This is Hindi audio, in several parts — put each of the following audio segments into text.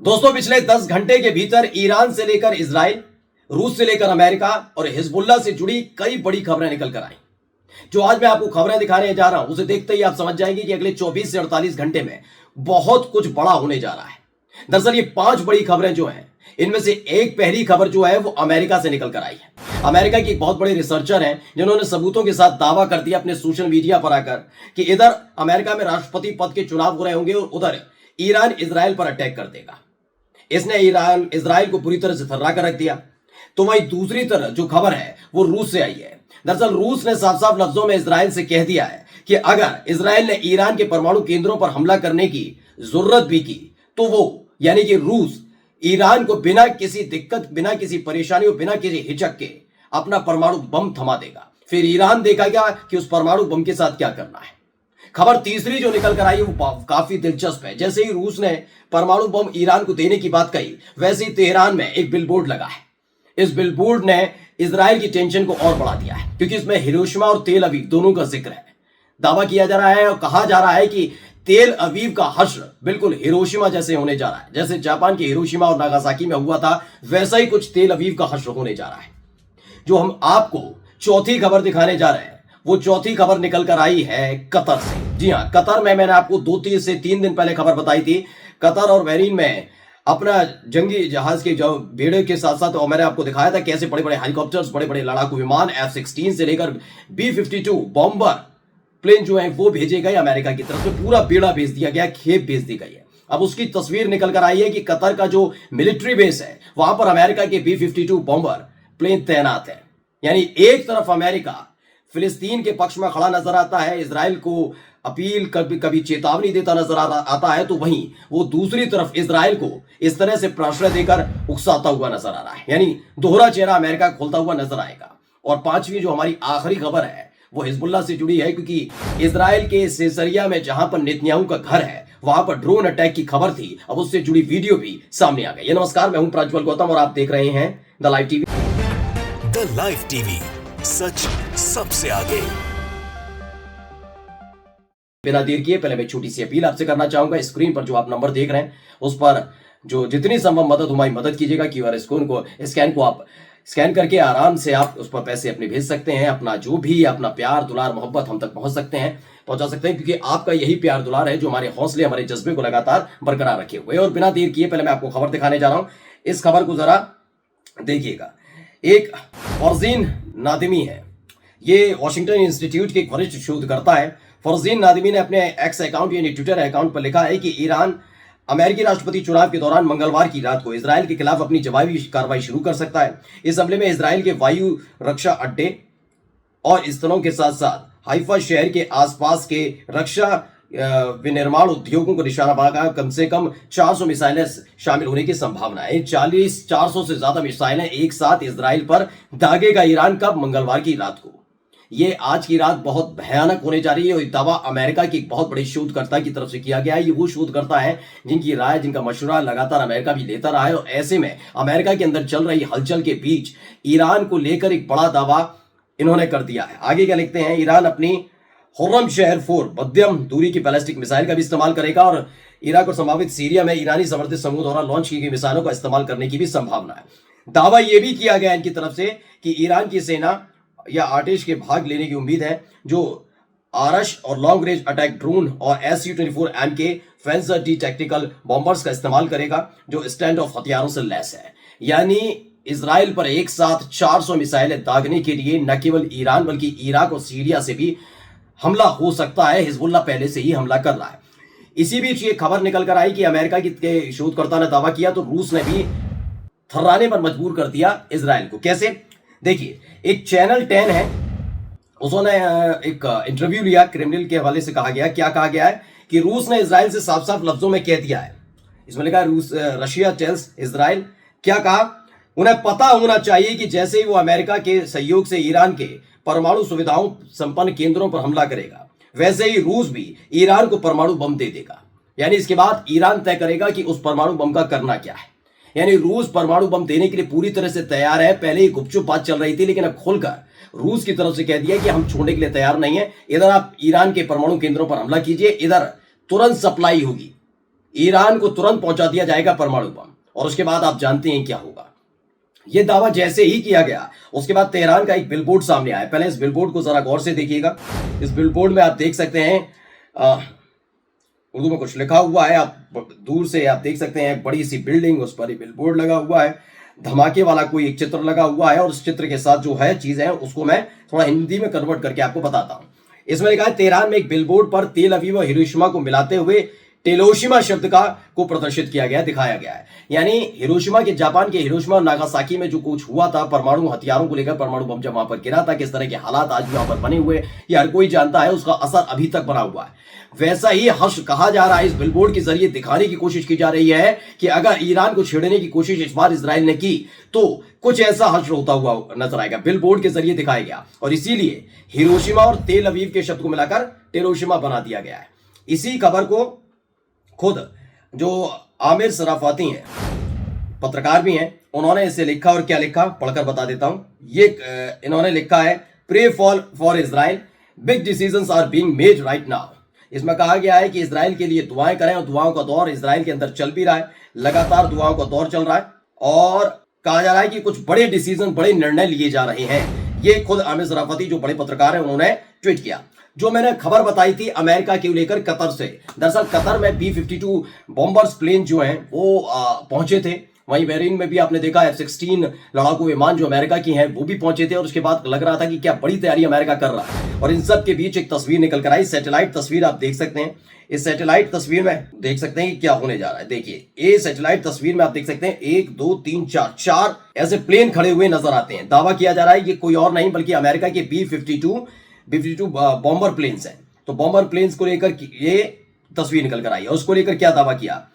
दोस्तों, पिछले 10 घंटे के भीतर ईरान से लेकर इजराइल, रूस से लेकर अमेरिका और हिजबुल्लाह से जुड़ी कई बड़ी खबरें निकल कर आई। जो आज मैं आपको खबरें दिखाने जा रहा हूं, उसे देखते ही आप समझ जाएंगे कि अगले 24 से 48 घंटे में बहुत कुछ बड़ा होने जा रहा है। दरअसल ये 5 बड़ी खबरें जो हैं, इनमें से एक पहली खबर जो है वो अमेरिका से निकल कर आई है। अमेरिका की एक बहुत बड़े रिसर्चर हैं जिन्होंने सबूतों के साथ दावा कर दिया अपने सोशल मीडिया पर आकर कि इधर अमेरिका में राष्ट्रपति पद के चुनाव हो रहे होंगे और उधर ईरान इजराइल पर अटैक कर देगा। इसने ईरान इजराइल को पूरी तरह से थर्रा कर रख दिया। तो वहीं दूसरी तरह जो खबर है वो रूस से आई है। दरअसल रूस ने साफ साफ लफ्जों में इजराइल से कह दिया है कि अगर इजराइल ने ईरान के परमाणु केंद्रों पर हमला करने की जरूरत भी की तो वो यानी कि रूस ईरान को बिना किसी दिक्कत, बिना किसी परेशानी और बिना किसी हिचक के अपना परमाणु बम थमा देगा। फिर ईरान देखेगा कि उस परमाणु बम के साथ क्या करना है। खबर तीसरी जो निकल कर आई वो काफी दिलचस्प है। जैसे ही रूस ने परमाणु बम ईरान को देने की बात कही, वैसे ही तेहरान में एक बिलबोर्ड लगा है। इस बिलबोर्ड ने इजराइल की टेंशन को और बढ़ा दिया है, क्योंकि इसमें हिरोशिमा और तेल अवीव दोनों का जिक्र है। दावा किया जा रहा है और कहा जा रहा है कि तेल अवीव का हश्र बिल्कुल हिरोशिमा जैसे होने जा रहा है। जैसे जापान के हिरोशिमा और नागासाकी में हुआ था, वैसा ही कुछ तेल अवीव का हश्र होने जा रहा है। जो हम आपको चौथी खबर दिखाने जा रहे हैं, वो चौथी खबर निकल कर आई है कतर से। जी हां, कतर में मैंने आपको 2 दिन पहले खबर बताई थी। कतर और बहरीन में अपना जंगी जहाज के जो बेड़े के साथ साथ, और मैंने आपको दिखाया था कैसे बड़े बड़े हेलीकॉप्टर्स, बड़े बड़े लड़ाकू विमान F-16 से लेकर B-52 बॉम्बर प्लेन जो है वो भेजे गए अमेरिका की तरफ से। पूरा बेड़ा भेज दिया गया, खेप भेज दी गई है। अब उसकी तस्वीर निकल कर आई है कि कतर का जो मिलिट्री बेस है वहां पर अमेरिका के B-52 बॉम्बर प्लेन तैनात है। यानी एक तरफ अमेरिका फिलिस्तीन के पक्ष में खड़ा नजर आता है, इजराइल को अपील कभी कभी चेतावनी देता नजर आता है, तो वहीं वो दूसरी तरफ इजराइल को इस तरह से प्रश्रय देकर उकसाता हुआ नजर आ रहा है। यानी दोहरा चेहरा अमेरिका खोलता हुआ नजर आएगा। और पांचवी जो हमारी आखिरी खबर है वो हिजबुल्लाह से जुड़ी है, क्योंकि इजराइल के सीसरिया में जहां पर नेतन्याहू का घर है वहां पर ड्रोन अटैक की खबर थी। अब उससे जुड़ी वीडियो भी सामने आ गई। नमस्कार, मैं हूं प्रज्वल गौतम और आप देख रहे हैं the live TV. The live TV, सच सबसे आगे। बिना देर किए पहले मैं छोटी सी अपील आपसे करना चाहूंगा। स्क्रीन पर जो आप नंबर देख रहे हैं उस पर जो जितनी संभव मदद हमारी मदद कीजिएगा। QR स्कैन को आप स्कैन करके आराम से आप उस पर पैसे अपने भेज सकते हैं। अपना जो भी अपना प्यार दुलार मोहब्बत हम तक पहुंचा सकते हैं, क्योंकि आपका यही प्यार दुलार है जो हमारे हौसले, हमारे जज्बे को लगातार बरकरार रखे हुए। और बिना देर किए पहले मैं आपको खबर दिखाने जा रहा हूं। इस खबर को जरा देखिएगा। एक फरजीन नादिमी है, ये वॉशिंगटन इंस्टीट्यूट के एक वरिष्ठ शोधकर्ता है। फरजीन नादिमी ने अपने एक्स अकाउंट यानी ट्विटर अकाउंट पर लिखा है कि ईरान अमेरिकी राष्ट्रपति चुनाव के दौरान मंगलवार की रात को इजराइल के खिलाफ अपनी जवाबी कार्रवाई शुरू कर सकता है। इस हमले में इजराइल के वायु रक्षा अड्डे और स्थलों के साथ साथ हाइफा शहर के आसपास के रक्षा विनिर्माण उद्योगों को निशाना बनाकर कम से कम 400 मिसाइलें शामिल होने की संभावना है। 400 से ज्यादा मिसाइलें एक साथ इजराइल पर दागेगा ईरान कब? मंगलवार की रात को। ये आज की रात बहुत भयानक होने जा रही है। और दावा अमेरिका की एक बहुत बड़े शोधकर्ता की तरफ से किया गया है। ये वो शोधकर्ता है जिनकी राय, जिनका मशवरा लगातार अमेरिका भी लेता रहा है। और ऐसे में अमेरिका के अंदर चल रही हलचल के बीच ईरान को लेकर एक बड़ा दावा इन्होंने कर दिया है। आगे क्या लिखते हैं? ईरान अपनी खुर्रम शहर 4 मध्यम दूरी की बैलिस्टिक मिसाइल का भी इस्तेमाल करेगा और इराक और संभावित सीरिया में ईरानी समर्थित समूह द्वारा लॉन्च की गई मिसाइलों का इस्तेमाल करने की भी संभावना है। दावा यह भी किया गया इनकी तरफ से कि ईरान की सेना या आर्टिश के भाग लेने की उम्मीद है, जो आरश और लॉन्ग रेंज अटैक ड्रोन और Su-24M के फेंसर डी टैक्टिकल बॉम्बर्स का इस्तेमाल करेगा, जो स्टैंड ऑफ हथियारों से लैस है। यानी इजराइल पर एक साथ 400 मिसाइलें दागने के लिए न केवल ईरान बल्कि इराक और सीरिया से भी हमला हो सकता है। हिजबुल्लाह पहले से ही हमला कर रहा है। इसी बीच ये खबर निकल कर आई कि अमेरिका के शोधकर्ता ने दावा किया तो रूस ने भी थर्राने पर मजबूर कर दिया इजराइल को। कैसे? देखिए, एक चैनल 10 है, उसने एक इंटरव्यू लिया। क्रेमलिन के हवाले से कहा गया, क्या कहा गया है कि रूस ने इजराइल से साफ साफ लफ्जों में कह दिया है। इसमें लिखा रशिया टेल्स इजराइल, क्या कहा? उन्हें पता होना चाहिए कि जैसे ही वो अमेरिका के सहयोग से ईरान के परमाणु सुविधाओं संपन्न केंद्रों पर हमला करेगा, वैसे ही रूस भी ईरान को परमाणु बम दे देगा। यानी इसके बाद ईरान तय करेगा कि उस परमाणु बम का करना क्या है। यानी रूस परमाणु बम देने के लिए पूरी तरह से तैयार है। पहले ही गुपचुप बात चल रही थी, लेकिन अब खोलकर रूस की तरफ से कह दिया कि हम छोड़ने के लिए तैयार नहीं है। इधर आप ईरान के परमाणु केंद्रों पर हमला कीजिए, इधर तुरंत सप्लाई होगी। ईरान को तुरंत पहुंचा दिया जाएगा परमाणु बम, और उसके बाद आप जानते हैं क्या होगा। यह दावा जैसे ही किया गया, उसके बाद तेहरान का एक बिलबोर्ड सामने आया। पहले इस बिलबोर्ड को जरा गौर से देखिएगा। इस बिलबोर्ड में आप देख सकते हैं उर्दू में कुछ लिखा हुआ है। आप दूर से आप देख सकते हैं बड़ी सी बिल्डिंग, उस पर ही बिलबोर्ड लगा हुआ है, धमाके वाला कोई एक चित्र लगा हुआ है, और उस चित्र के साथ जो है चीजें हैं उसको मैं थोड़ा हिंदी में कन्वर्ट करके आपको बताता हूं। इसमें लिखा है, तेहरान में एक बिलबोर्ड पर तेल अवीव और हिरोशिमा को मिलाते हुए टेलोशिमा शब्द को प्रदर्शित किया गया, दिखाया गया है। यानी हिरोशिमा के, जापान के हिरोशिमा और नागासाकी में जो कुछ हुआ था परमाणु हथियारों को लेकर, परमाणु बम जब वहां पर गिरा था, किस तरह के हालात आज भी वहां पर बने हुए, ये हर कोई जानता है, उसका असर अभी तक बना हुआ है। वैसा ही हर्ष कहा जा रहा है, इस बिलबोर्ड के जरिए दिखाने की कोशिश की जा रही है कि अगर ईरान को छेड़ने की कोशिश इस बार इजराइल ने की तो कुछ ऐसा हर्ष होता हुआ नजर आएगा। बिलबोर्ड के जरिए दिखाया गया, और इसीलिए हिरोशिमा और तेल अवीव के शब्द को मिलाकर टेलोशिमा बना दिया गया है। इसी खबर को खुद जो आमिर सराफाती हैं, पत्रकार भी हैं, उन्होंने इसे लिखा, और क्या लिखा पढ़कर बता देता हूं। ये इन्होंने लिखा है, pray for Israel, big decisions are being made right now. इसमें कहा गया है कि इजराइल के लिए दुआएं करें, और दुआओं का दौर इजराइल के अंदर चल भी रहा है, लगातार दुआओं का दौर चल रहा है, और कहा जा रहा है कि कुछ बड़े डिसीजन, बड़े निर्णय लिए जा रहे हैं। ये खुद आमिर सराफती जो बड़े पत्रकार हैं उन्होंने ट्वीट किया। जो मैंने खबर बताई थी अमेरिका के लेकर कतर से, दरअसल कतर में B-52 बॉम्बर्स प्लेन जो हैं वो पहुंचे थे। वहीं बहरीन में भी आपने देखा F-16 लड़ाकू विमान जो अमेरिका की हैं वो भी पहुंचे थे, और उसके बाद लग रहा था कि क्या बड़ी तैयारी अमेरिका कर रहा है। और इन सब के बीच एक तस्वीर निकल कर आई, सैटेलाइट तस्वीर आप देख सकते हैं। इस सैटेलाइट तस्वीर में देख सकते हैं कि क्या होने जा रहा है। देखिए, ये सैटेलाइट तस्वीर में आप देख सकते हैं 1 2 3 4 ऐसे प्लेन खड़े हुए नजर आते हैं। दावा किया जा रहा है ये कोई और नहीं बल्कि अमेरिका के B-52 बॉम्बर प्लेन्स हैं। तो बॉम्बर प्लेन्स को लेकर ये तस्वीर निकल कर आई है। उसको लेकर क्या दावा किया,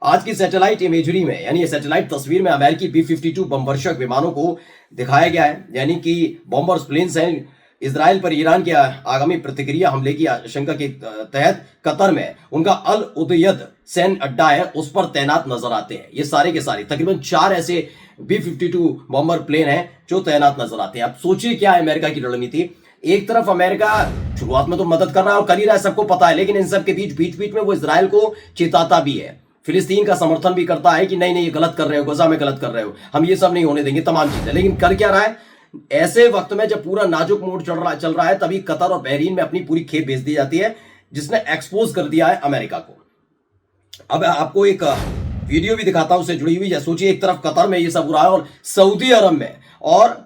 आज की सैटेलाइट इमेजरी में, यानी ये सैटेलाइट तस्वीर में अमेरिकी B-52 बमवर्षक विमानों को दिखाया गया है, यानी कि बॉम्बर्स प्लेन्स हैं। इजराइल पर ईरान के आगामी प्रतिक्रिया हमले की आशंका के तहत कतर में उनका अल उदयद सैन्य अड्डा है, उस पर तैनात नजर आते हैं। ये सारे के सारे तकरीबन 4 ऐसे B-52 बॉम्बर प्लेन हैं जो तैनात नजर आते हैं। अब सोचिए क्या है अमेरिका की रणनीति। एक तरफ अमेरिका शुरुआत में तो मदद कर रहा है और कर ही रहा है, सबको पता है, लेकिन इन सब के बीच में वो इजराइल को चिताता भी है, फिलिस्तीन का समर्थन भी करता है कि नहीं नहीं ये गलत कर रहे हो, गजा में गलत कर रहे हो, हम ये सब नहीं होने देंगे, तमाम चीजें। लेकिन कर क्या रहा है, ऐसे वक्त में जब पूरा नाजुक मोड चल रहा है तभी कतर और बहरीन में अपनी पूरी खेप भेज दी जाती है, जिसने एक्सपोज कर दिया है अमेरिका को। अब आपको एक वीडियो भी दिखाता हूं उससे जुड़ी हुई है। सोचिए एक तरफ कतर में ये सब हो रहा है और सऊदी अरब में और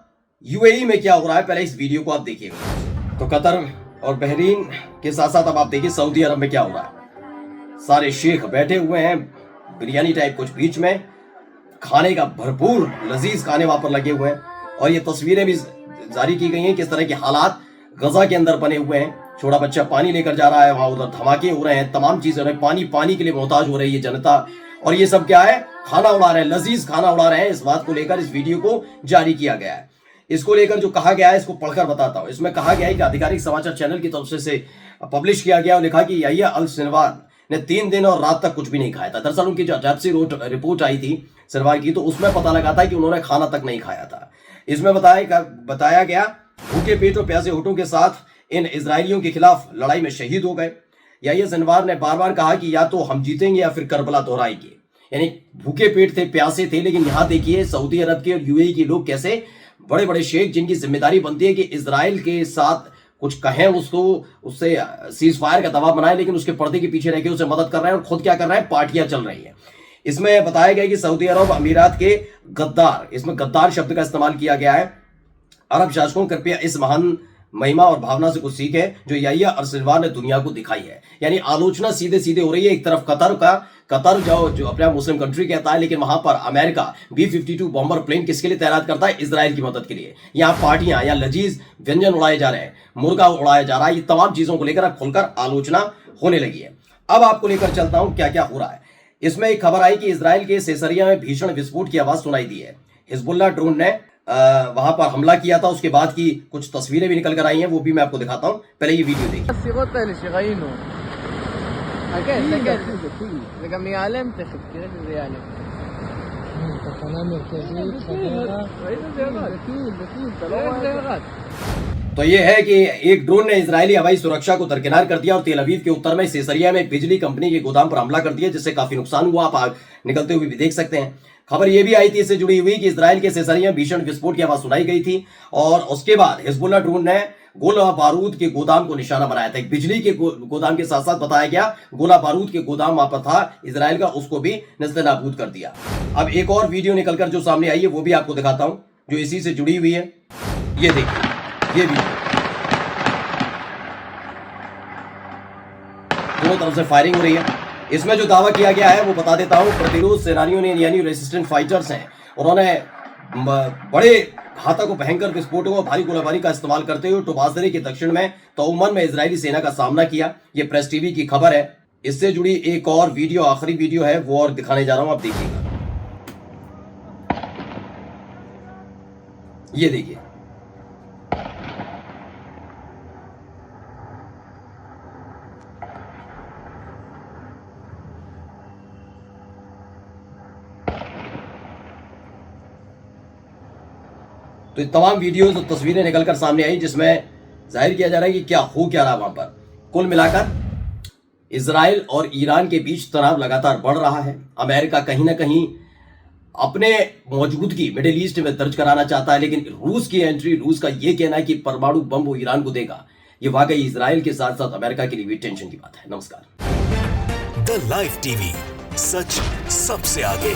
यूएई में क्या हो रहा है, पहले इस वीडियो को आप देखिएगा। तो कतर और बहरीन के साथ साथ अब आप देखिए सऊदी अरब में क्या हो रहा है। सारे शेख बैठे हुए हैं, बिरयानी टाइप कुछ बीच में, खाने का भरपूर लजीज खाने वहां पर लगे हुए हैं, और ये तस्वीरें भी जारी की गई हैं किस तरह के हालात गजा के अंदर बने हुए हैं। छोटा बच्चा पानी लेकर जा रहा है, वहां उधर धमाके हो रहे हैं, तमाम चीजें हो रही हैं, पानी के लिए मोहताज हो रही है जनता, और ये सब क्या है, खाना उड़ा रहे हैं, लजीज खाना उड़ा रहे हैं। इस बात को लेकर इस वीडियो को जारी किया गया है। इसको लेकर जो कहा गया है इसको पढ़कर बताता हूं। इसमें कहा गया है कि आधिकारिक समाचार चैनल की तरफ से पब्लिश किया गया और लिखा कि याहिया अल सिनवार ने 3 दिन और रात तक कुछ भी नहीं खाया था। दरअसल उनकी जापसी रिपोर्ट आई थी सिनवार की, तो उसमें पता लगा था कि उन्होंने खाना तक नहीं खाया था। इसमें बताया गया भूखे पेट और प्यासे होठों के साथ इन इजरायलियों के खिलाफ लड़ाई में शहीद हो गए। याहिया सिनवार ने बार बार कहा कि या तो हम जीतेंगे या फिर करबला दोहराएंगे। यानी भूखे पेट थे, प्यासे थे, लेकिन यहां देखिए सऊदी अरब के और यूएई के लोग कैसे बड़े बड़े शेख जिनकी जिम्मेदारी बनती है कि इजराइल के साथ कुछ कहें, उसको उससे सीज फायर का दबाव बनाए, लेकिन उसके पर्दे के पीछे रहकर उसे मदद कर रहे हैं और खुद क्या कर रहे हैं, पार्टियां चल रही हैं। इसमें बताया गया कि सऊदी अरब अमीरात के गद्दार, इसमें गद्दार शब्द का इस्तेमाल किया गया है। अरब शासकों कृपया इस महान महिमा और भावना से कुछ सीखे जो याहिया अल सिनवार ने दुनिया को दिखाई है। यानी आलोचना सीधे सीधे हो रही है। एक तरफ कतर जो अपना मुस्लिम कंट्री कहता है, लेकिन वहां पर अमेरिका B-52 बॉम्बर प्लेन किसके लिए तैनात करता है, इजराइल की मदद के लिए। यहाँ पार्टियां, यहाँ लजीज व्यंजन उड़ाए जा रहे हैं, मुर्गा उड़ाया जा रहा है, ये तमाम चीजों को लेकर अब खुलकर आलोचना होने लगी है। अब आपको लेकर चलता हूं क्या क्या हो रहा है। इसमें एक खबर आई कि इजराइल के सेसरिया में भीषण विस्फोट की आवाज सुनाई दी है। हिजबुल्लाह ड्रोन ने वहां पर हमला किया था, उसके बाद की कुछ तस्वीरें भी निकल कर आई हैं, वो भी मैं आपको दिखाता हूं। पहले ये वीडियो देखिए। זה גם ייעלם תכף, תראה שזה ייעלם. תחנה מרכזית, ראית זה ירד. בטיל, אתה לא רואה את זה ירד. तो ये है कि एक ड्रोन ने इजरायली हवाई सुरक्षा को दरकिनार कर दिया और तेल अवीव के उत्तर में सीसरिया में एक बिजली कंपनी के गोदाम पर हमला कर दिया, जिससे काफी नुकसान हुआ। आप आग निकलते हुए भी देख सकते हैं। खबर यह भी आई थी इससे जुड़ी हुई कि इजराइल के सीसरिया में भीषण विस्फोट की आवाज सुनाई गई थी और उसके बाद हिजबुल्लाह ड्रोन ने गोला बारूद के गोदाम को निशाना बनाया था। एक बिजली के गोदाम के साथ साथ बताया गया गोला बारूद के गोदाम वहां पर था इजराइल का, उसको भी नस्तेनाबूद कर दिया। अब एक और वीडियो निकलकर जो सामने आई है वो भी आपको दिखाता हूं, जो इसी से जुड़ी हुई है। ये देखिए, ये वीडियो दोनों तरफ से फायरिंग हो रही है। इसमें जो दावा किया गया है वो बता देता हूं, प्रतिरोध सेनानियों ने यानी रेसिस्टेंट फाइटर्स हैं, उन्होंने बड़े घातक भयंकर विस्फोटों और भारी गोलाबारी का इस्तेमाल करते हुए टोबाजरे के दक्षिण में तौमन में इजरायली सेना का सामना किया। ये प्रेस टीवी की खबर है। इससे जुड़ी एक और वीडियो, आखिरी वीडियो है, वो और दिखाने जा रहा हूं, आप देखिएगा। ये देखिए, तो ये तमाम वीडियोस और तस्वीरें निकलकर सामने आई जिसमें जाहिर किया जा रहा है कि क्या हो क्या रहा वहां पर। कुल मिलाकर इजराइल और ईरान के बीच तनाव लगातार बढ़ रहा है। अमेरिका कहीं ना कहीं अपने मौजूदगी मिडिल ईस्ट में दर्ज कराना चाहता है, लेकिन रूस की एंट्री, रूस का यह कहना है कि परमाणु बम वो ईरान को देगा, ये वाकई इजराइल के साथ साथ अमेरिका के लिए भी टेंशन की बात है। नमस्कार। द लाइव टीवी, सच सबसे आगे।